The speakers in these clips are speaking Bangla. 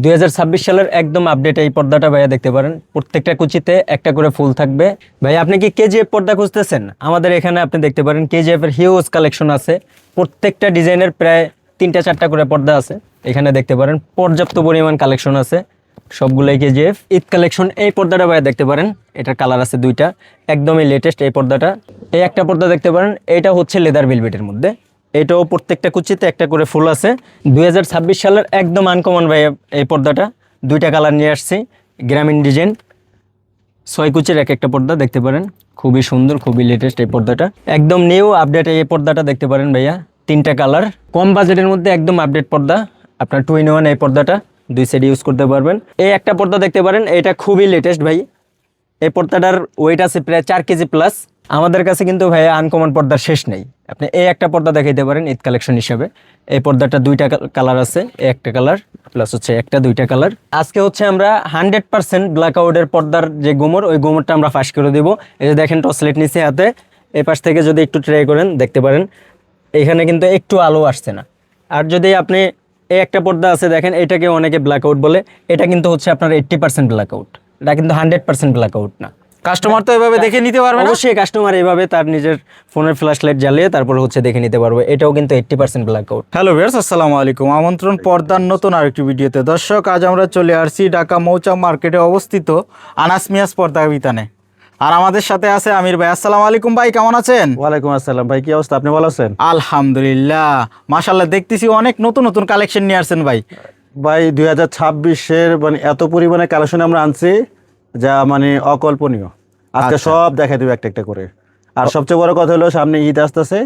2026 সালের একদম আপডেট এই পর্দাটা ভাইয়া দেখতে পারেন। প্রত্যেকটা কুচিতে একটা করে ফুল থাকবে। ভাই আপনি কি কেজিএফ পর্দা খুঁজতেছেন? আমাদের এখানে আপনি দেখতে পারেন কেজিএফ এর হিউজ কালেকশন আছে। প্রত্যেকটা ডিজাইনের প্রায় 3টা 4টা করে পর্দা আছে। এখানে দেখতে পারেন পর্যাপ্ত পরিমাণ কালেকশন আছে, সবগুলোই কেজিএফ ঈদ কালেকশন। এই পর্দাটা ভাইয়া দেখতে পারেন, এটার কালার আছে 2টা, একদমই লেটেস্ট এই পর্দাটা। এই একটা পর্দা দেখতে পারেন, এটা হচ্ছে লেদার ভেলভেটের মধ্যে। এটাও প্রত্যেকটা কুচিতে একটা করে ফুল আছে। 2026 সালের একদম আনকমন ভাই এই পর্দাটা। 2টা কালার নিয়ে আসছি, গ্রামীণ ডিজাইন, 6 কুচির এক একটা পর্দা দেখতে পারেন। খুবই সুন্দর, খুবই লেটেস্ট এই পর্দাটা, একদম নিউ আপডেট এই পর্দাটা দেখতে পারেন ভাইয়া। 3টা কালার, কম বাজেটের মধ্যে একদম আপডেট পর্দা। আপনার 2-in-1 এই পর্দাটা 2 সাইড ইউজ করতে পারবেন। এই একটা পর্দা দেখতে পারেন, এটা খুবই লেটেস্ট ভাই। এই পর্দাটার ওয়েট আছে প্রায় 4 কেজি প্লাস। আমাদের কাছে কিন্তু ভাইয়া আনকমন পর্দার শেষ নেই। আপনি এই একটা পর্দা দেখাইতে পারেন ঈদ কালেকশন হিসেবে। এই পর্দাটা 2টা কালার আছে, এই একটা কালার প্লাস হচ্ছে একটা 2টা কালার। আজকে হচ্ছে আমরা 100% ব্ল্যাক আউটের পর্দার যে গোমর, ওই গোমরটা আমরা ফাঁস করে দিব। এই যে দেখেন টসলেট নিচে হাতে, এই পাশ থেকে যদি একটু ট্রাই করেন দেখতে পারেন এখানে কিন্তু একটু আলো আসছে না। আর যদি আপনি এই একটা পর্দা আছে দেখেন, এটাকে অনেকে ব্ল্যাক আউট বলে, এটা কিন্তু হচ্ছে আপনার 80% ব্ল্যাক আউট, এটা কিন্তু 100% ব্ল্যাক আউট না। কাস্টমার তো এভাবে দেখে নিতে পারবে না? অবশ্যই কাস্টমার এভাবে তার নিজের ফোনের ফ্ল্যাশ লাইট জ্বালিয়ে তারপর হচ্ছে দেখে নিতে পারবে। এটাও কিন্তু 80% ব্ল্যাক আউট। হ্যালো ভিউয়ার্স, আসসালামু আলাইকুম। আমন্ত্রণ পর্দার নতুন আরেকটি ভিডিওতে। দর্শক, আজ আমরা চলে আসছি ঢাকা মৌচাক মার্কেটে অবস্থিত আনাস মিয়াস পর্দা বিতানে। আর আমাদের সাথে আছে আমির ভাই। আসসালামু আলাইকুম ভাই, কেমন আছেন? ওয়ালাইকুম আসসালাম ভাই, কি অবস্থা? আপনি ভালো আছেন? আলহামদুলিল্লাহ, মাশাআল্লাহ, দেখতেছি অনেক নতুন নতুন কালেকশন নিয়ে আসছেন ভাই। ভাই 2026-এর মানে এত পরিমাণে কালেকশন আমরা আনছি যা মানে অকল্পনীয়। আজকে আচ্ছা। সব দেখাই দেবো একটা একটা করে। আর সবচেয়ে বড় কথা হলো সামনে ঈদ আসতেছে,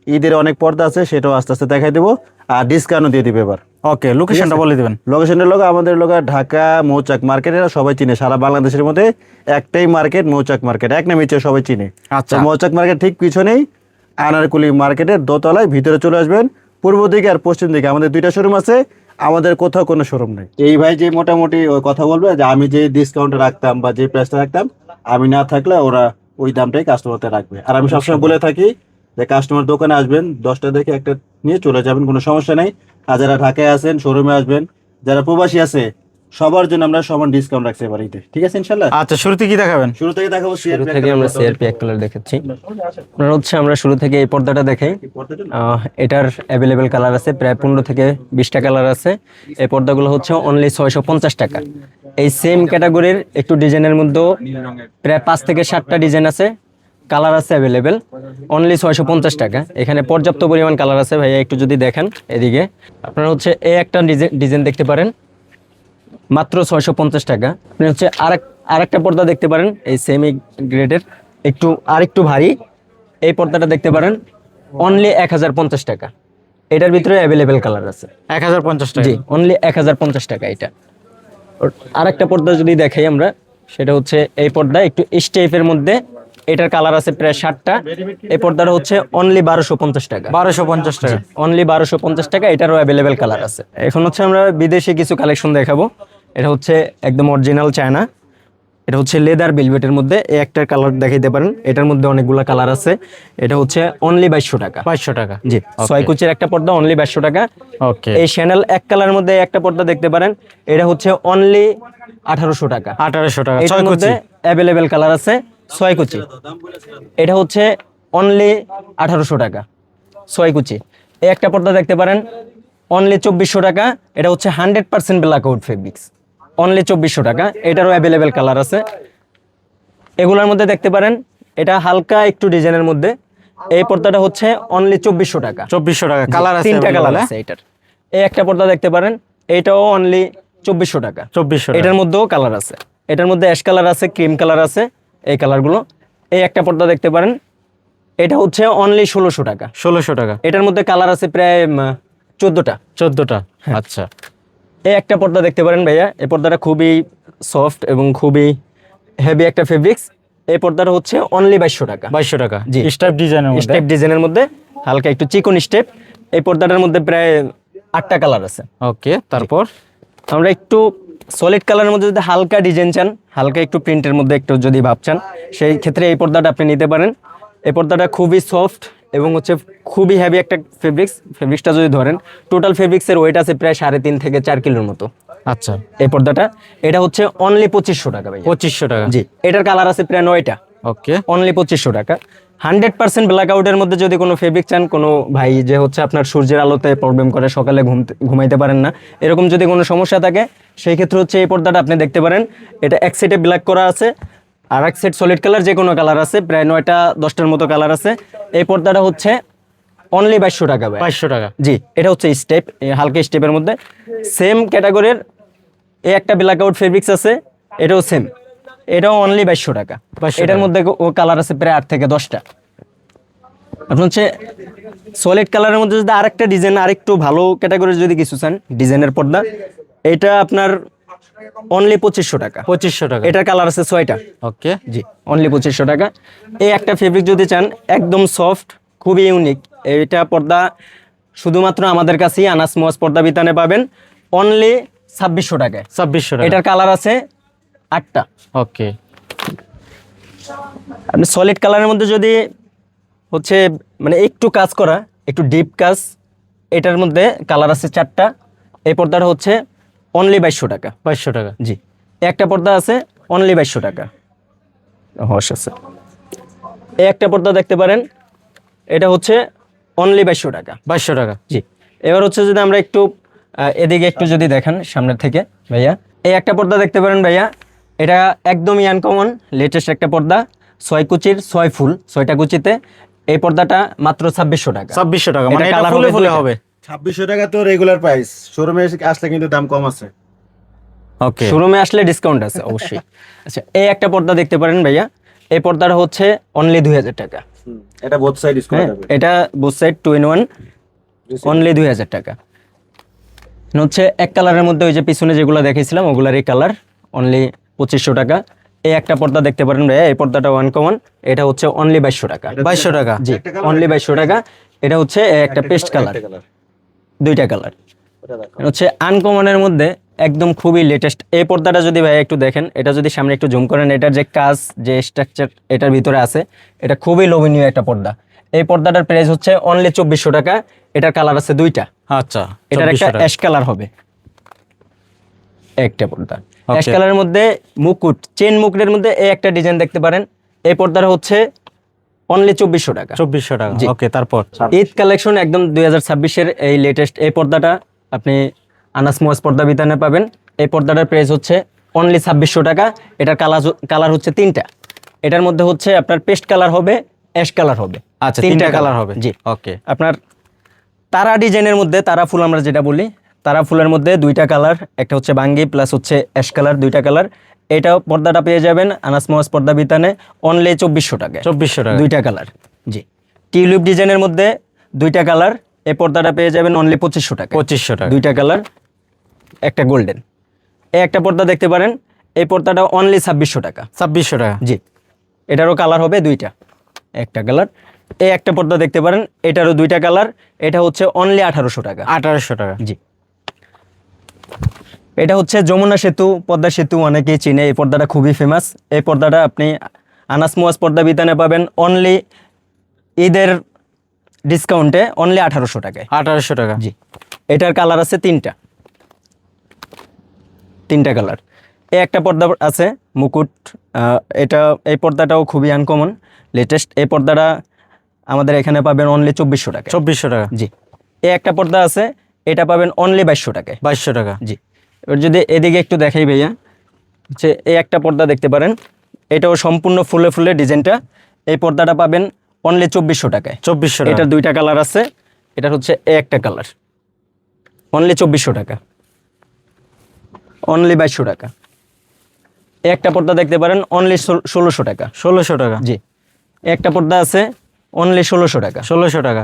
ঈদের অনেক পর্দা আছে, সেটাও আস্তে আস্তে দেখাই দেবো। আর ডিসকাউন্টও দিয়ে দিবে এবার। ওকে, লোকেশনটা বলে দিবেন। লোকেশনের লোক আমাদের লোক ঢাকা মৌচাক মার্কেট, এরা সবাই চিনে। সারা বাংলাদেশের মধ্যে একটাই মার্কেট, মৌচাক মার্কেট, এক নামে সবাই চিনে। আচ্ছা। তো মৌচাক মার্কেট ঠিক পিছনেই আনারকুলি মার্কেটের দোতলায় ভিতরে চলে আসবেন। পূর্ব দিকে আর পশ্চিম দিকে আমাদের 2টা শোরুম আছে, আমাদের কোথাও কোনো শোরুম নেই। এই ভাই যে মোটামুটি ওই কথা বলবে যে আমি যে ডিসকাউন্টে রাখতাম বা যে প্রাইসটা রাখতাম, আমি না থাকলে ওরা ওই দামটাই কাস্টমারতে রাখবে। আর আমি সবসময় বলে থাকি যে কাস্টমার দোকানে আসবেন 10টা দেখে একটা নিয়ে চলে যাবেন, কোনো সমস্যা নেই। আর যারা ঢাকায় আছেন শোরুমে আসবেন, যারা প্রবাসী আছে সবার জন্য আমরা সমান ডিসকাউন্ট রাখছি এবার ঈদে। ঠিক আছে ইনশাল্লাহ? আচ্ছা, শুরুতে কি দেখাবেন? শুরু থেকে দেখাবো। শুরু থেকে আমরা সিআরপি এক কালার দেখাচ্ছি। আমরা শুরু থেকে এই পর্দাটা দেখাই। এটার অ্যাভেলেবেল কালার আছে প্রায় 15 থেকে 20টা কালার আছে। এই পর্দাগুলো হচ্ছে অনলি 650 টাকা। এই সেম ক্যাটাগরির একটু ডিজাইনের মধ্যেও প্রায় 5 থেকে 7টা ডিজাইন আছে, কালার আছে অ্যাভেলেবেল, অনলি 650 টাকা। এখানে পর্যাপ্ত পরিমাণ কালার আছে ভাইয়া। একটু যদি দেখেন এদিকে, আপনারা হচ্ছে এই একটা ডিজাইন দেখতে পারেন মাত্র 650 টাকা। আপনি হচ্ছে আরেকটা পর্দা দেখতে পারেন এই সেমি গ্রেডের, আরেকটু ভারী। এই পর্দাটা দেখতে পারেন অনলি 1050 টাকা। এটার ভিতরে অ্যাভেলেবেল কালার আছে। 1050 টাকা? জি, অনলি 1050 টাকা এটা। আরেকটা পর্দা যদি দেখাই আমরা, সেটা হচ্ছে এই পর্দা একটু স্টেপের মধ্যে, এটার কালার আছে প্রায় 60টা। এই পর্দাটা হচ্ছে অনলি 1250 টাকা। 1250 টাকা? অনলি 1250 টাকা। এটারও অ্যাভেলেবেল কালার আছে। এখন হচ্ছে আমরা বিদেশি কিছু কালেকশন দেখাবো। এটা হচ্ছে একদম অরিজিনাল চায়না, এটা হচ্ছে লেদার ভেলভেটের মধ্যে। এই একটা কালার দেখাইতে পারেন, এটার মধ্যে অনেকগুলো কালার আছে। এটা হচ্ছে অনলি 2200 টাকা। 2200 টাকা? জি, 6 কুচির একটা পর্দা অনলি 2200 টাকা। ওকে। এই শ্যানেল এক কালারের মধ্যে একটা পর্দা দেখতে পারেন, এটা হচ্ছে অনলি 1800 টাকা। 1800 টাকা? এটার 6 মধ্যে কুচি? অ্যাভেলেবেল কালার আছে 6 কুচি। এটা হচ্ছে অনলি 1800 টাকা, 6 কুচি। এই একটা পর্দা দেখতে পারেন অনলি 2400 টাকা। এটা হচ্ছে 100% ব্ল্যাক আউট ফেব্রিক্স, অনলি 2400 টাকা। এটারও অ্যাভেলেবেল কালার আছে। এগুলোর মধ্যে দেখতে পারেন এটা হালকা একটু ডিজাইনের মধ্যে। এই পর্দাটা হচ্ছে অনলি 2400 টাকা। 2400 টাকা? কালার আছে? 3টা কালার আছে এটার। এই একটা পর্দা দেখতে পারেন, এটাও অনলি 2400 টাকা। 2400 টাকা? এটার মধ্যেও কালার আছে, এটার মধ্যে অ্যাশ কালার আছে, ক্রিম কালার আছে, এই কালারগুলো। এই একটা পর্দা দেখতে পারেন, এটা হচ্ছে অনলি 1600 টাকা। 1600 টাকা? এটার মধ্যে কালার আছে প্রায় 14টা। 14টা? আচ্ছা। এই একটা পর্দা দেখতে পারেন ভাইয়া। এই পর্দাটা খুবই সফট এবং খুবই হেভি একটা ফেব্রিক্স। এই পর্দাটা হচ্ছে অনলি 2200 টাকা। 2200 টাকা? জি, স্টাইপ ডিজাইনের মধ্যে? স্টেপ ডিজাইনের মধ্যে, হালকা একটু চিকন স্টেপ। এই পর্দাটার মধ্যে প্রায় 8টা কালার আছে। ওকে, তারপর? আমরা একটু সলিড কালারের মধ্যে যদি হালকা ডিজাইন চান, হালকা একটু প্রিন্টের মধ্যে একটু যদি ভাবছেন, সেই ক্ষেত্রে এই পর্দাটা আপনি নিতে পারেন। এই পর্দাটা খুবই সফট এবং হচ্ছে খুবই হেভি একটা ফেব্রিক্সটা যদি ধরেন, টোটাল ফেব্রিক্সের ওয়েট আছে প্রায় 3.5 থেকে 4 কিলোর মতো। আচ্ছা, এই পর্দাটা, এটা হচ্ছে অনলি 2500 টাকা ভাই। 2500 টাকা। জি, এটার কালার আছে প্রায় 9টা, ওকে, অনলি 2500 টাকা। 100% ব্ল্যাক আউটের মধ্যে যদি কোনো ফেব্রিক চান, কোনো ভাই যে হচ্ছে আপনার সূর্যের আলোতে প্রবলেম করে, সকালে ঘুমাইতে পারেন না, এরকম যদি কোনো সমস্যা থাকে, সেই ক্ষেত্রে হচ্ছে এই পর্দাটা আপনি দেখতে পারেন। এটা এক সাইডে ব্ল্যাক করা আছে, আর এক সাইড সলিড কালার, যে কোনো কালার আছে, প্রায় 9টা 10টার মতো কালার আছে। এই পর্দাটা হচ্ছে অনলি 2200 টাকা ভাই। 2200 টাকা। জি, এটা হচ্ছে স্টেপ, হালকা স্টেপের মধ্যে সেম ক্যাটাগরির এই একটা ব্ল্যাক আউট ফেব্রিক্স আছে, এটাও সেম, এটাও অনলি 2200 টাকা। 2200 এটার টাকা। মধ্যে ও কালার আছে প্রায় 8 থেকে 10টা। আপনার হচ্ছে সলিড কালারের মধ্যে যদি আরেকটা ডিজাইন, আরেকটু ভালো ক্যাটাগরির যদি কিছু চান ডিজাইনের পর্দা, এটা আপনার অনলি 2500 টাকা। 2500 টাকা। এটার কালার আছে 6টা। ওকে, জি, অনলি 2500 টাকা। এই একটা ফেব্রিক যদি চান, একদম সফট, খুবই ইউনিক, এইটা পর্দা শুধুমাত্র আমাদের কাছেই আনাস মোয়াজ পর্দা বিতানে পাবেন, অনলি 2600 টাকায়। 2600 টাকা। এটার কালার আছে 8টা। ওকে, আপনি সলিড কালারের মধ্যে যদি হচ্ছে মানে একটু কাজ করা, একটু ডিপ কাজ, এটার মধ্যে কালার আছে 4টা। এই পর্দাটা হচ্ছে অনলি 2200 টাকা। 2200 টাকা। জি, একটা পর্দা আছে অনলি 2200 টাকা। হস আছে, এই একটা পর্দা দেখতে পারেন, এটা হচ্ছে অনলি 2200 টাকা। 2200 টাকা। জি, এবার হচ্ছে যদি আমরা একটু এদিকে একটু যদি দেখেন সামনের থেকে ভাইয়া, এই একটা পর্দা দেখতে পারেন ভাইয়া, এটা একদমই আনকমন, লেটেস্ট একটা পর্দা, 6 কুচির 6 ফুল, 6টা কুচিতে। এই পর্দাটা মাত্র 2600 টাকা। 2600 টাকা, মানে এটা এটা কালার ফুলে ফুলে দুইটা। হবে। 2600 টাকা তো রেগুলার প্রাইস, শোরুমে আসলে কিন্তু দাম কম আছে। ওকে, শোরুমে আসলে ডিসকাউন্ট আছে অবশ্যই। আচ্ছা, এই একটা পর্দা দেখতে পারেন ভাইয়া, এই পর্দাটা হচ্ছে অনলি 2000 টাকা। এটা বোথ সাইড ইউজ করা হ্যাঁ, যাবে। এটা বোথ সাইড 2 in 1, অনলি 2000 টাকা। হচ্ছে এক কালারের মধ্যে ওই যে পিছনে যেগুলো দেখাইছিলাম ওগুলারই কালার, অনলি 2500 টাকা। এই একটা পর্দা দেখতে পারেন ভাইয়া, এই পর্দাটা ওয়ান কমন, এটা হচ্ছে অনলি 2200 টাকা। 2200 টাকা। জি, অনলি 2200 টাকা। এটা হচ্ছে একটা পেস্ট কালার, দুইটা কালার। হচ্ছে আনকমনের মধ্যে একদম খুবই লেটেস্ট এই পর্দাটা। যদি ভাই একটু দেখেন, এটা যদি সামনে একটু জুম করেন, এটার যে কাজ, যে স্ট্রাকচার এটার ভিতরে আছে, এটা খুবই লোভনীয় একটা পর্দা। এই পর্দাটার প্রাইস হচ্ছে অনলি 2400 টাকা। এটার কালার আছে 2টা। আচ্ছা, এটার একটা 2400 টাকা। অ্যাশ কালার হবে, একটা পর্দা Okay. অ্যাশ কালারের মধ্যে মুকুট, চেন মুকুটের মধ্যে এই একটা ডিজাইন দেখতে পারেন। এই পর্দাটা হচ্ছে অনলি 2400 টাকা। 2400 টাকা। জি। ওকে, তারপর ঈদ কালেকশন একদম 2026-এর এই লেটেস্ট এই পর্দাটা আপনি আনাস মোয়াজ পর্দা বিতানে পাবেন। এই পর্দাটার প্রাইস হচ্ছে অনলি 2600 টাকা। এটার কালার হচ্ছে 3টা। এটার মধ্যে হচ্ছে আপনার পেস্ট কালার হবে, অ্যাশ কালার হবে। আচ্ছা, 3টা তিনটা কালার হবে। জি, ওকে, আপনার তারা ডিজাইনের মধ্যে, তারা ফুল আমরা যেটা বলি, তারা ফুলের মধ্যে 2টা কালার, একটা হচ্ছে বাঙ্গি প্লাস হচ্ছে অ্যাশ কালার, 2টা কালার। এটাও পর্দাটা পেয়ে যাবেন আনাস মোয়াজ পর্দা বিতানে অনলি 2400 টাকায়। 2400 টাকা। 2টা কালার। জি, টিউলিপ ডিজাইনের মধ্যে 2টা কালার, এই পর্দাটা পেয়ে যাবেন অনলি 2500 টাকা। 2500 টাকা। 2টা কালার, একটা গোল্ডেন। এই একটা পর্দা দেখতে পারেন, এই পর্দাটা অনলি 2600 টাকা। 2600 টাকা। জি, এটারও কালার হবে 2টা, একটা কালার। এই একটা পর্দা দেখতে পারেন, এটারও 2টা কালার, এটা হচ্ছে অনলি 1800 টাকা। 1800 টাকা। জি, এটা হচ্ছে যমুনা সেতু, পদ্মা সেতু, অনেকেই চিনে। এই পর্দাটা খুবই ফেমাস। এই পর্দাটা আপনি আনাস মোয়াজ পর্দা বিতানে পাবেন অনলি ঈদের ডিসকাউন্টে অনলি 1800 টাকায়। 1800 টাকা। জি, এটার কালার আছে 3টা কালার। এই একটা পর্দা আছে মুকুট, এটা এই পর্দাটাও খুবই আনকমন, লেটেস্ট। এই পর্দাটা আমাদের এখানে পাবেন অনলি 2400 টাকা। 2400 টাকা। জি, এই একটা পর্দা আছে, এটা পাবেন অনলি 2200 টাকায়। 2200 টাকা। জি, এবার যদি এদিকে একটু দেখাই ভাইয়া, হচ্ছে এই একটা পর্দা দেখতে পারেন, এটাও সম্পূর্ণ ফুলে ফুলে ডিজাইনটা। এই পর্দাটা পাবেন অনলি 2400 টাকায়। 2400 টাকা। এটার 2টা কালার আছে, এটার হচ্ছে এই একটা কালার, অনলি 2400 টাকা, অনলি 2200 টাকা। এই একটা পর্দা দেখতে পারেন অনলি 1600 টাকা। 1600 টাকা। জি, একটা পর্দা আছে অনলি 1600 টাকা। 1600 টাকা।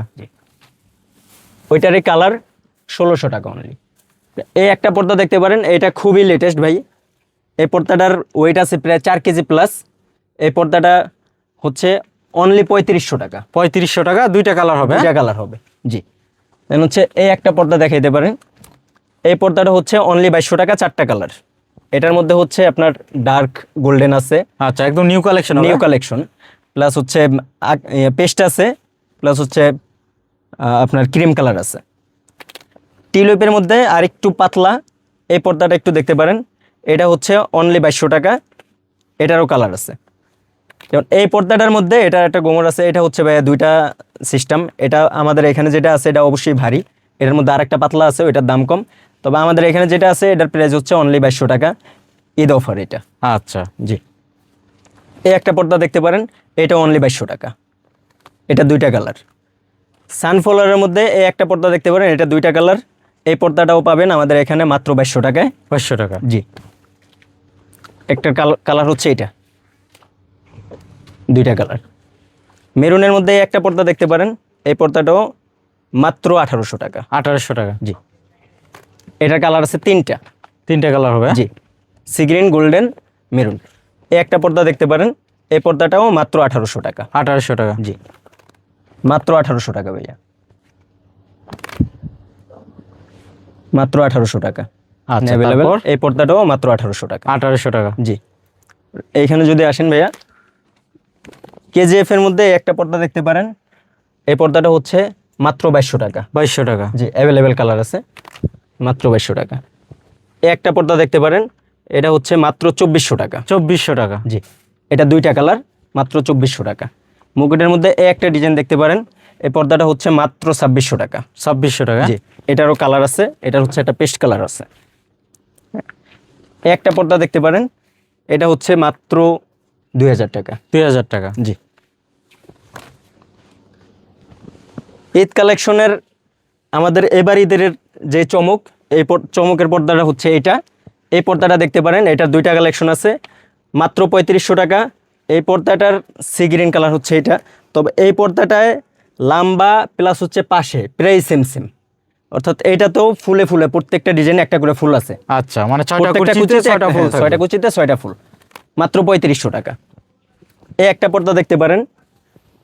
ওইটারই কালার 1600 টাকা অনলি। এই একটা পর্দা দেখতে পারেন, এটা খুবই লেটেস্ট ভাই। এই পর্দাটার ওয়েট আছে প্রায় 4 কেজি প্লাস। এই পর্দাটা হচ্ছে অনলি 3500 টাকা। 3500 টাকা, 2টা কালার হবে। 2টা কালার হবে। জি, দেন হচ্ছে এই একটা পর্দা দেখাইতে পারেন, এই পর্দাটা হচ্ছে অনলি 2200 টাকা, 4টা কালার। এটার মধ্যে হচ্ছে আপনার ডার্ক গোল্ডেন আছে, আচ্ছা, একদম নিউ কালেকশন হবে। নিউ কালেকশন, প্লাস হচ্ছে পেস্ট আছে, প্লাস হচ্ছে আপনার ক্রিম কালার আছে। টিউলিপের মধ্যে আরেকটু পাতলা, এই পর্দাটা একটু দেখতে পারেন, এটা হচ্ছে অনলি 2200 টাকা, এটারও কালার আছে। যেমন এই পর্দাটার মধ্যে এটা একটা গোমর আছে, এটা হচ্ছে ভাইয়া দুইটা সিস্টেম। এটা আমাদের এখানে যেটা আছে এটা অবশ্যই ভারী, এটার মধ্যে আরেকটা পাতলা আছে, ওইটার দাম কম। তবে আমাদের এখানে যেটা আছে এটার প্রাইস হচ্ছে অনলি 2200 টাকা, ঈদ অফার এটা। আচ্ছা, জি, এই একটা পর্দা দেখতে পারেন, এটা অনলি 2200 টাকা, এটা দুইটা কালার। সানফ্লাওয়ারের মধ্যে এই একটা পর্দা দেখতে পারেন, এটা দুইটা কালার, এই পর্দাটাও পাবেন আমাদের এখানে মাত্র 2200 টাকায়। 2200 টাকা। জি, একটা কালার হচ্ছে এটা, দুইটা কালার। মেরুনের মধ্যে এই একটা পর্দা দেখতে পারেন, এই পর্দাটাও মাত্র 1800 টাকা। 1800 টাকা। জি, এটার কালার আছে তিনটা। তিনটা কালার হবে? জি, সি গ্রিন, গোল্ডেন, মেরুন। এই একটা পর্দা দেখতে পারেন, এই পর্দাটাও মাত্র 1800 টাকা। 1800 টাকা। জি, মাত্র 1800 টাকা ভাইয়া, মাত্র 1800 টাকা আচ্ছা, অ্যাভেলেবেল। তারপর? এই পর্দাটাও মাত্র 1800 টাকা। 1800 টাকা। জি, এইখানে যদি আসেন ভাইয়া, কেজিএফ এর মধ্যে একটা পর্দা দেখতে পারেন, এই পর্দাটা হচ্ছে মাত্র 2200 টাকা। 2200 টাকা। জি, অ্যাভেলেবেল কালার আছে, মাত্র 2200 টাকা। এই একটা পর্দা দেখতে পারেন, এটা হচ্ছে মাত্র 2400 টাকা। 2400 টাকা। জি, এটা দুইটা কালার, মাত্র 2400 টাকা। মুকুটের মধ্যে এই একটা ডিজাইন দেখতে পারেন, এই পর্দাটা হচ্ছে মাত্র 2600 টাকা। 2600 টাকা। জি, এটারও কালার আছে, এটার হচ্ছে একটা পেস্ট কালার আছে। এই একটা পর্দা দেখতে পারেন, এটা হচ্ছে মাত্র 2000 টাকা। 2000 টাকা। জি, ঈদ কালেকশনের আমাদের এবার ঈদের যে চমক, এই চমকের পর্দাটা হচ্ছে এটা। এই পর্দাটা দেখতে পারেন, এটার দুইটা কালেকশন আছে, মাত্র 3500 টাকা। এই পর্দাটার সি গ্রিন কালার হচ্ছে এটা। তবে এই পর্দাটায় লাম্বা প্লাস হচ্ছে পাশে প্রায় সেম সেম, অর্থাৎ এটা তো ফুলে ফুলে প্রত্যেকটা ডিজাইনে একটা করে ফুল আছে। আচ্ছা, মানে 6টা প্রত্যেকটা কুচিতে কুচিতে 6টা ফুল থাকবে। 6টা কুচিতে 6টা ফুল, মাত্র 3500 টাকা। এই একটা পর্দা দেখতে পারেন,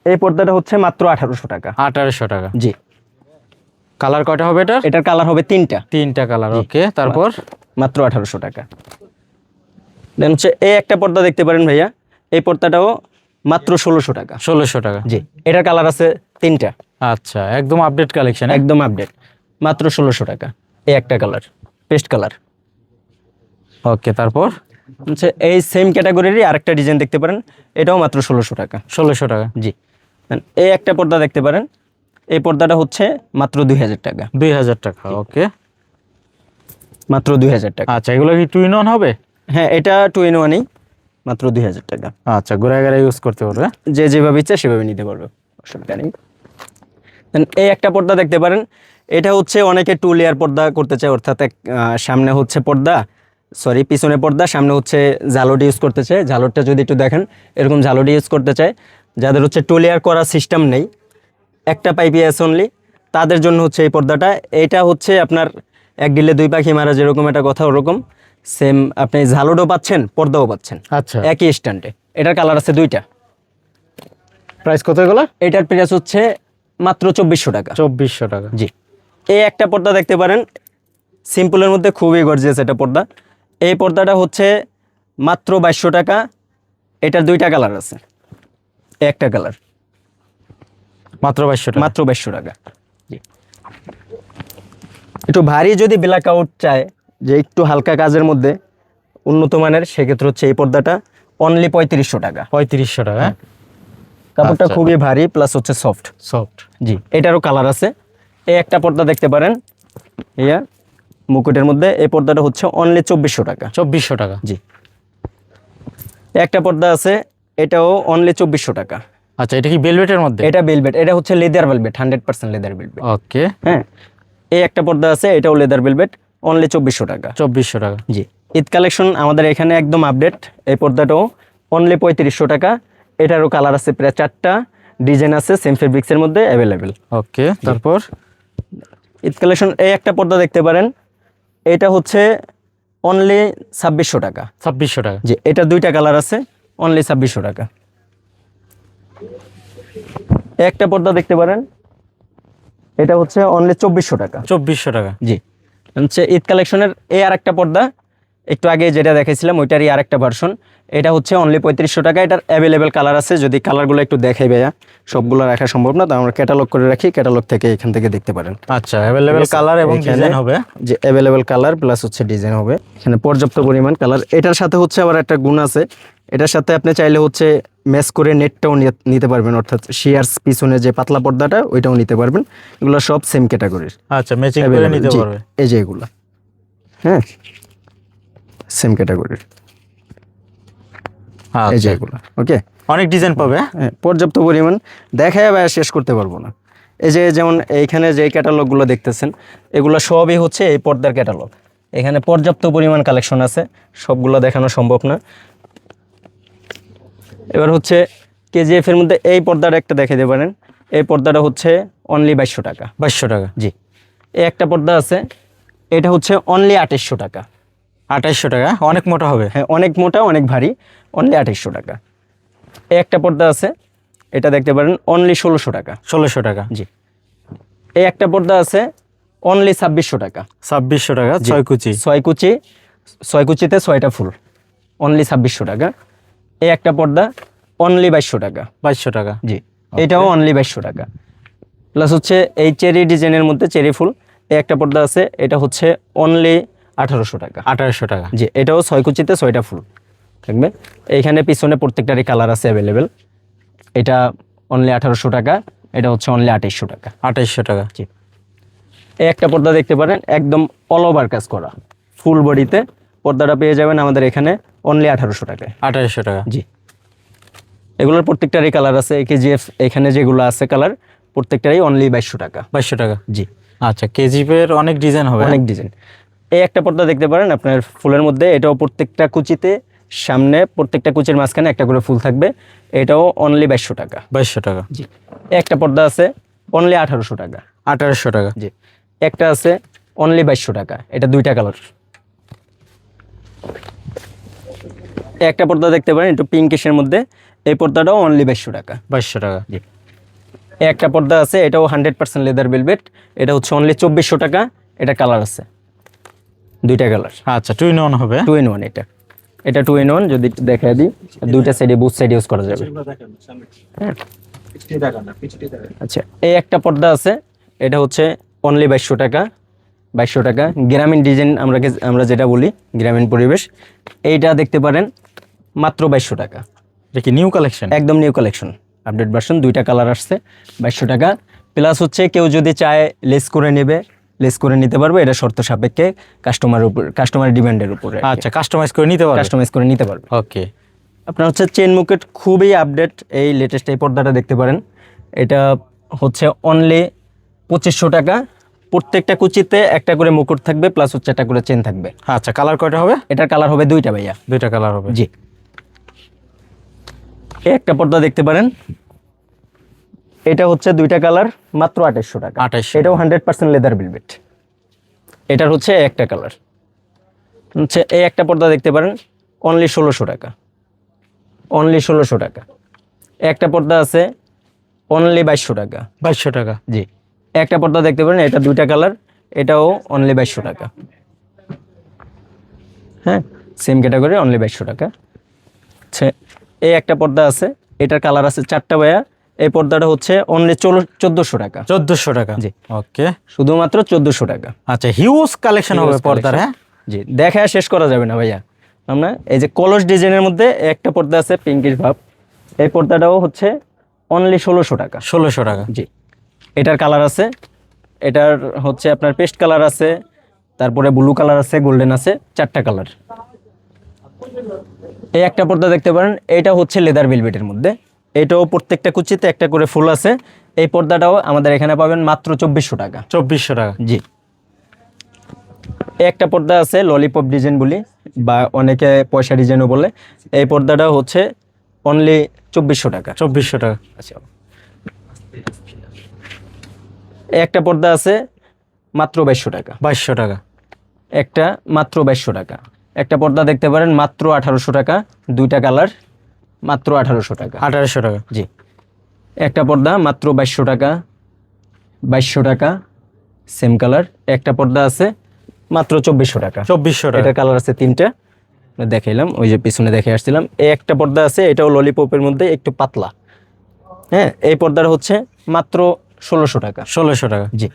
এই পর্দাটা হচ্ছে মাত্র 1800 টাকা। 1800 টাকা। জি, কালার কয়টা হবে এটার? এটার কালার হবে তিনটা, তিনটা কালার। ওকে, তারপর? মাত্র 1800 টাকা। দেন হচ্ছে এই একটা পর্দা দেখতে পারেন ভাইয়া, এই পর্দাটাও মাত্র 1600 টাকা। 1600 টাকা। জি, এটার কালার আছে তিনটা, আচ্ছা, একদম আপডেট কালেকশন। একদম আপডেট, মাত্র 1600 টাকা। এই একটা কালার, পেস্ট কালার। ওকে, তারপর? হচ্ছে এই সেম ক্যাটাগরিরই আরেকটা ডিজাইন দেখতে পারেন, এটাও মাত্র 1600 টাকা। 1600 টাকা। জি, দেন এই একটা পর্দা দেখতে পারেন, এই পর্দাটা হচ্ছে মাত্র 2000 টাকা। 2000 টাকা। ওকে, মাত্র 2000 টাকা। আচ্ছা, এগুলো কি টু ইন ওয়ান হবে? হ্যাঁ, এটা 2 in 1 মাত্র 2000 টাকা। আচ্ছা, ঘুরে ঘুরে ইউজ করতে পারবে। যে যেভাবে ইচ্ছা সেভাবে নিতে পারবে, অসুবিধা নেই। Then এই একটা পর্দা দেখতে পারেন, এটা হচ্ছে অনেকে 2 লেয়ার পর্দা করতে চায়, অর্থাৎ সামনে হচ্ছে পর্দা, সরি পিছনে পর্দা, সামনে হচ্ছে ঝালট ইউজ করতে চায়। ঝালটটা যদি একটু দেখেন, এরকম ঝালট ইউজ করতে চায়, যাদের হচ্ছে 2 লেয়ার করার সিস্টেম নেই, একটা পাইপি আছে অনলি, তাদের জন্য হচ্ছে এই পর্দাটা। এটা হচ্ছে আপনার এক ডিলে 2 পাখি মারা, যেরকম একটা কথা, ওরকম সেম আপনি ঝালটও পাচ্ছেন, পর্দাও পাচ্ছেন আচ্ছা, একই স্ট্যান্ডে। এটার কালার আছে দুইটা। প্রাইস কত এগুলো? এটার প্রাইস হচ্ছে মাত্র 2400 টাকা। 2400 টাকা। জি, এই একটা পর্দা দেখতে পারেন, সিম্পলের মধ্যে খুবই গর্জিয়াস এটা পর্দা। এই পর্দাটা হচ্ছে মাত্র 2200 টাকা। এটার দুইটা কালার আছে, একটা কালার, মাত্র 2200 টাকা। মাত্র 2200 টাকা। জি, একটু ভারী যদি ব্ল্যাক আউট চায়, যে একটু হালকা কাজের মধ্যে উন্নত মানের, সেক্ষেত্রে হচ্ছে এই পর্দাটা অনলি 3500 টাকা। 3500 টাকা। হ্যাঁ, কাপড়টা আচ্ছা। খুবই ভারী প্লাস হচ্ছে সফট। সফট। জি, এটারও কালার আছে। এই একটা পর্দা দেখতে পারেন, ইয়া মুকুটের মধ্যে, এই পর্দাটা হচ্ছে অনলি 2400 টাকা। 2400 টাকা। জি, একটা পর্দা আছে, এটাও অনলি 2400 টাকা। আচ্ছা, এটা কি ভেলভেটের মধ্যে? এটা বেলভেট, এটা হচ্ছে লেদার ভেলভেট, 100% লেদার ভেলভেট। ওকে, হ্যাঁ, এই একটা পর্দা আছে, এটাও লেদার ভেলভেট, অনলি 2400 টাকা। 2400 টাকা। জি, ঈদ কালেকশন আমাদের এখানে একদম আপডেট। এই পর্দাটাও অনলি 3500 টাকা। এটারও কালার আছে প্রায় 4টা, ডিজাইন আছে সেম ফেব্রিক্সের মধ্যে অ্যাভেলেবেল। ওকে, তারপর? ঈদ কালেকশন এই একটা পর্দা দেখতে পারেন, এটা হচ্ছে অনলি 2600 টাকা। 2600 টাকা। জি, এটা দুইটা কালার আছে, অনলি 2600 টাকা। একটা পর্দা দেখতে পারেন, এটা হচ্ছে অনলি 2400 টাকা। 2400 টাকা। জি, হচ্ছে ঈদ কালেকশনের এই আর একটা পর্দা, একটু আগে যেটা দেখেছিলাম ওইটারই আরেকটা ভার্সন। এটা হচ্ছে অনলি 3500 টাকা। এটার অ্যাভেলেবেল কালার আছে, যদি কালারগুলো একটু দেখাই ভাইয়া, সবগুলো রাখা সম্ভব না, তো আমরা ক্যাটালগ করে রাখি, ক্যাটালগ থেকে এখান থেকে দেখতে পারেন। আচ্ছা, অ্যাভেলেবেল কালার এবং এখানে ডিজাইন হবে। যে অ্যাভেলেবেল কালার প্লাস হচ্ছে ডিজাইন হবে, এখানে পর্যাপ্ত পরিমাণ কালার। এটার সাথে হচ্ছে আবার একটা গুণ আছে, এটার সাথে আপনি চাইলে হচ্ছে ম্যাচ করে নেটটাও নিতে পারবেন, অর্থাৎ শিয়ার্স পিছনে যে পাতলা পর্দাটা ওইটাও নিতে পারবেন। এগুলো সব সেম ক্যাটাগরির। আচ্ছা, ম্যাচিং করে নিতে পারবে। এই যে এগুলা, হ্যাঁ, সেম ক্যাটাগরির, এই যে এগুলা। ওকে, অনেক ডিজাইন পাবে। হ্যাঁ, পর্যাপ্ত পরিমাণ দেখায় বা শেষ করতে পারবো না। এই যে যেমন এইখানে যে ক্যাটালগুলো দেখতেছেন, এগুলো সবই হচ্ছে এই পর্দার ক্যাটালগ। এখানে পর্যাপ্ত পরিমাণ কালেকশন আছে, সবগুলো দেখানো সম্ভব না। এবার হচ্ছে কেজিএফ এর মধ্যে এই পর্দাটা একটা দেখে দিতে পারেন। এই পর্দাটা হচ্ছে অনলি 2200 টাকা। 2200 টাকা। জি, এই একটা পর্দা আছে, এটা হচ্ছে অনলি 2800 টাকা। 2800 টাকা, অনেক মোটা হবে। হ্যাঁ, অনেক মোটা, অনেক ভারী, অনলি 2800 টাকা। এই একটা পর্দা আছে, এটা দেখতে পারেন অনলি 1600 টাকা। 1600 টাকা। জি, এই একটা পর্দা আছে অনলি 2600 টাকা। 2600 টাকা, 6 কুচি। 6 কুচি, 6 কুচিতে 6টা ফুল, অনলি 2600 টাকা। এই একটা পর্দা অনলি 2200 টাকা। 2200 টাকা। জি, এটাও অনলি 2200 টাকা। প্লাস হচ্ছে এই চেরি ডিজাইনের মধ্যে চেরি ফুল, এই একটা পর্দা আছে, এটা হচ্ছে অনলি 1800 টাকা। 2800 টাকা। জি, এটাও 6 কুচিতে 6টা ফুল থাকবে। এইখানে পিছনে প্রত্যেকটারই কালার আছে অ্যাভেলেবেল। এটা অনলি 1800 টাকা, এটা হচ্ছে অনলি 2800 টাকা। 2800 টাকা। জি, এই একটা পর্দা দেখতে পারেন, একদম অল ওভার কাজ করা, ফুল বডিতে পর্দাটা পেয়ে যাবেন আমাদের এখানে অনলি 1800 টাকায়। 2800 টাকা। জি, এগুলোর প্রত্যেকটারই কালার আছে। কেজিএফ এখানে যেগুলো আছে কালার, প্রত্যেকটারই অনলি 2200 টাকা। 2200 টাকা। জি, আচ্ছা, কেজিপের অনেক ডিজাইন হবে। অনেক ডিজাইন। এই একটা পর্দা দেখতে পারেন আপনার ফুলের মধ্যে, এটাও প্রত্যেকটা কুচিতে সামনে, প্রত্যেকটা কুচির মাঝখানে একটা করে ফুল থাকবে, এটাও অনলি 2200 টাকা। 2200 টাকা। জি, এই একটা পর্দা আছে অনলি 1800 টাকা। 2800 টাকা। জি, একটা আছে অনলি 2200 টাকা, এটা দুইটা কালার। একটা পর্দা দেখতে পারেন একটু পিঙ্কিশের মধ্যে, এই পর্দাটাও অনলি 2200 টাকা। 2200 টাকা। জি, এই একটা পর্দা আছে, এটাও 100% লেদার ভেলভেট, এটা হচ্ছে অনলি 2400 টাকা। এটা কালার আছে, দুইটা কালার। আচ্ছা, 2 in 1 হবে। 2 in 1 এটা, এটা 2 in 1 যদি দেখা দিই, দুইটা সাইডে বুথ সাইড ইউজ করা যাবে। হ্যাঁ, আচ্ছা, এই একটা পর্দা আছে, এটা হচ্ছে অনলি 2200 টাকা। 2200 টাকা গ্রামীণ ডিজাইন, আমরা যেটা বলি গ্রামীণ পরিবেশ, এইটা দেখতে পারেন মাত্র 2200 টাকা। এটা কি নিউ কালেকশন? একদম নিউ কালেকশন, আপডেট ভার্সন, দুইটা কালার আসছে, 2200 টাকা। প্লাস হচ্ছে কেউ যদি চায় লেস করে নেবে, লেস করে নিতে পারবে, এটা শর্ত সাপেক্ষে কাস্টমার ডিমান্ডের উপরে। আচ্ছা, কাস্টমাইজ করে নিতে পারবে। কাস্টমাইজ করে নিতে পারবে। ওকে। আপনার হচ্ছে চেন মুকেট খুবই আপডেট, এই লেটেস্ট এই পর্দাটা দেখতে পারেন, এটা হচ্ছে অনলি 2500 টাকা। প্রত্যেকটা কুচিতে একটা করে মুকুট থাকবে, প্লাস হচ্ছে একটা করে চেন থাকবে। আচ্ছা, কালার কয়টা হবে? এটার কালার হবে দুইটা ভাইয়া। দুইটা কালার হবে। জি, এই একটা পর্দা দেখতে পারেন, এটা হচ্ছে দুইটা কালার, মাত্র 2800 টাকা। 2800 এটাও 100% লেদার ভেলভেট। এটার হচ্ছে একটা কালার, হচ্ছে এই একটা পর্দা দেখতে পারেন অনলি 1600 টাকা। অনলি 1600 টাকা। একটা পর্দা আছে অনলি 2200 টাকা। 2200 টাকা। জি, একটা পর্দা দেখতে পারেন, এটা দুইটা কালার, এটাও অনলি 2200 টাকা। হ্যাঁ, সেম ক্যাটাগরি, অনলি 2200 টাকা। আচ্ছা, এই একটা পর্দা আছে, এটার কালার আছে 4টা ভাইয়া। এই পর্দাটা হচ্ছে অনলি 1400 টাকা। 1400 টাকা। জি, ওকে। শুধুমাত্র 1400 টাকা। আচ্ছা, হিউজ কালেকশন হবে পর্দার। হ্যাঁ, জি, দেখা শেষ করা যাবে না ভাইয়া। আমরা এই যে কলস ডিজাইনের মধ্যে একটা পর্দা আছে পিঙ্কিশ ভাব, এই পর্দাটাও হচ্ছে অনলি 1600 টাকা। 1600 টাকা। জি, এটার কালার আছে, এটার হচ্ছে আপনার পেস্ট কালার আছে, তারপরে ব্লু কালার আছে, গোল্ডেন আছে, 4টা কালার। এই একটা পর্দা দেখতে পারেন, এটা হচ্ছে লেদার ভেলভেটের মধ্যে, এটাও প্রত্যেকটা কুচিতে একটা করে ফুল আছে। এই পর্দাটাও আমাদের এখানে পাবেন মাত্র 2400 টাকা। 2400 টাকা। জি, এই একটা পর্দা আছে ললিপপ ডিজাইন বলি, বা অনেকে পয়সা ডিজাইনও বলে, এই পর্দাটাও হচ্ছে অনলি 2400 টাকা। 2400 টাকা। আচ্ছা, এই একটা পর্দা আছে মাত্র 2200 টাকা। 2200 টাকা। একটা মাত্র 2200 টাকা। একটা পর্দা দেখতে পারেন মাত্র 1800 টাকা, দুইটা কালার, মাত্র 1800 টাকা। 2800 টাকা। জি, একটা পর্দা মাত্র 2200 টাকা। 2200 টাকা, সেম কালার। একটা পর্দা আছে মাত্র 2400 টাকা। 2400 টাকা। এটা কালার আছে তিনটা, দেখাইলাম ওই যে পিছনে দেখে আসছিলাম। এই একটা পর্দা আছে, এটাও ললিপপের মধ্যে একটু পাতলা। হ্যাঁ, এই পর্দাটা হচ্ছে মাত্র 1600 টাকা। 1600 টাকা। জি।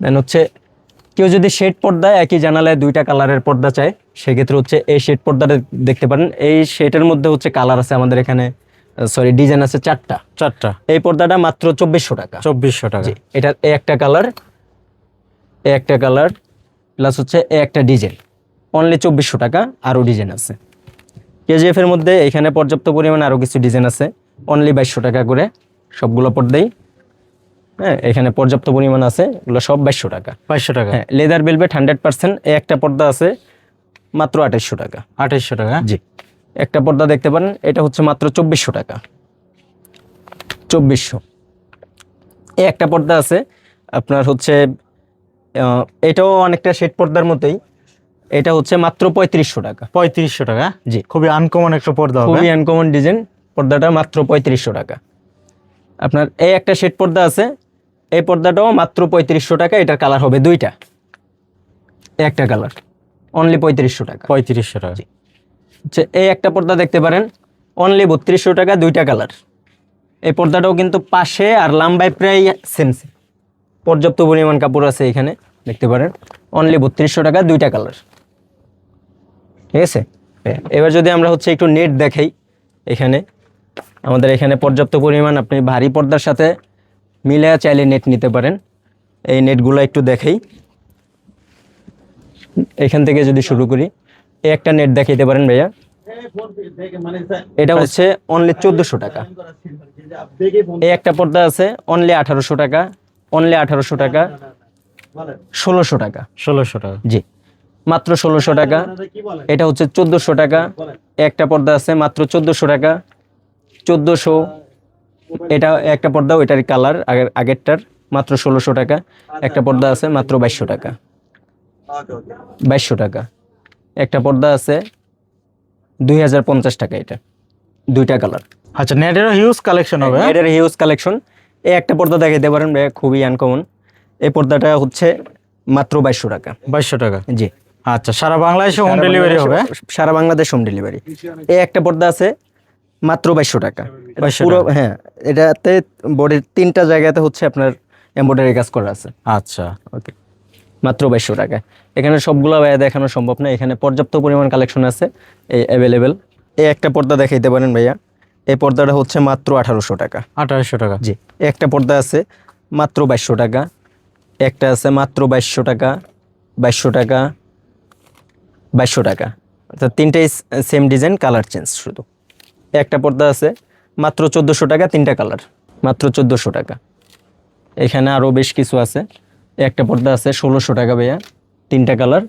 দেন হচ্ছে কেউ যদি শেড পর্দা একই জানালায় দুইটা কালারের পর্দা চায়, সেক্ষেত্রে হচ্ছে এই শেড পর্দাটা দেখতে পারেন। এই শেডের মধ্যে হচ্ছে কালার আছে আমাদের এখানে, সরি ডিজাইন আছে 4টা। 4টা। এই পর্দাটা মাত্র 2400 টাকা। 2400 টাকা। জি, এটা এই একটা কালার, এই একটা কালার প্লাস হচ্ছে এই একটা ডিজাইন, অনলি 2400 টাকা। আরও ডিজাইন আছে কেজিএফ এর মধ্যে, এখানে পর্যাপ্ত পরিমাণে আরও কিছু ডিজাইন আছে, অনলি 2200 টাকা করে সবগুলো পর্দাই। হ্যাঁ, এখানে পর্যাপ্ত পরিমাণ আছে, এগুলো সব 2200 টাকা। 2200 টাকা। হ্যাঁ, লেদার ভেলভেট 100%। এই একটা পর্দা আছে মাত্র 2800 টাকা। 2800 টাকা। জি, একটা পর্দা দেখতে পারেন, এটা হচ্ছে মাত্র 2400 টাকা। 2400। এই একটা পর্দা আছে আপনার হচ্ছে এটাও অনেকটা শেড পর্দার মতোই, এটা হচ্ছে মাত্র 3500 টাকা। 3500 টাকা। জি, খুবই আনকমন একটা পর্দা হবে। খুবই আনকমন ডিজাইন, পর্দাটা মাত্র 3500 টাকা। আপনার এই একটা শেড পর্দা আছে, এই পর্দাটাও মাত্র 3500 টাকা। এটার কালার হবে দুইটা, একটা কালার, অনলি 3500 টাকা। 3500 টাকা। হচ্ছে এই একটা পর্দা দেখতে পারেন, অনলি 3200 টাকা, দুইটা কালার। এই পর্দাটাও কিন্তু পাশে আর লাম্বায় প্রায় সেম সেম, পর্যাপ্ত পরিমাণ কাপড় আছে এখানে দেখতে পারেন, অনলি 3200 টাকা, দুইটা কালার। ঠিক আছে, এবার যদি আমরা হচ্ছে একটু নেট দেখাই, এখানে আমাদের এখানে পর্যাপ্ত পরিমাণ, আপনি ভারী পর্দার সাথে মিলে চাইলে নেট নিতে পারেন। এই নেটগুলো একটু দেখাই, এখান থেকে যদি শুরু করি, এই একটা নেট দেখাইতে পারেন ভাইয়া, এটা হচ্ছে অনলি 1400 টাকা। এই একটা পর্দা আছে অনলি 1800 টাকা, অনলি 1800 টাকা, 1600 টাকা। 1600 টাকা। জি, মাত্র 1600 টাকা। এটা হচ্ছে 1400 টাকা। একটা পর্দা আছে মাত্র 1400 টাকা, 1400। এটা একটা পর্দা, ওইটার কালার আগেরটার, মাত্র 1600 টাকা। একটা পর্দা আছে মাত্র 2200 টাকা, 2200 টাকা। একটা পর্দা আছে 2050 টাকা, এটা দুইটা কালার। আচ্ছা, নেটেরও হিউজ কালেকশন হবে। এটার হিউজ কালেকশন। এই একটা পর্দা দেখাইতে পারেন ভাইয়া, খুবই আনকমন। এই পর্দাটা হচ্ছে মাত্র 2200 টাকা। 2200 টাকা। জি, আচ্ছা, সারা বাংলাদেশে হোম ডেলিভারি হবে। সারা বাংলাদেশ হোম ডেলিভারি। এই একটা পর্দা আছে মাত্র 2200 টাকা। 2200 পুরো, হ্যাঁ, এটাতে বডির 3টা জায়গাতে হচ্ছে আপনার এমব্রয়ডারি কাজ করা আছে। আচ্ছা, ওকে, মাত্র 2200 টাকা। এখানে সবগুলো ভাইয়া দেখানো সম্ভব না, এখানে পর্যাপ্ত পরিমাণ কালেকশন আছে এই অ্যাভেলেবেল। এই একটা পর্দা দেখাইতে পারেন ভাইয়া, এই পর্দাটা হচ্ছে মাত্র 1800 টাকা। 2800 টাকা। জি, একটা পর্দা আছে মাত্র 2200 টাকা, একটা আছে মাত্র 2200 টাকা, 2200 টাকা, 2200 টাকা। অর্থাৎ তিনটাই সেম ডিজাইন, কালার চেঞ্জ শুধু। একটা পর্দা আছে মাত্র 1400 টাকা, তিনটা কালার, মাত্র 1400 টাকা। এখানে আরও বেশ কিছু আছে। একটা পর্দা আছে 1600 টাকা ভাইয়া, তিনটা কালার,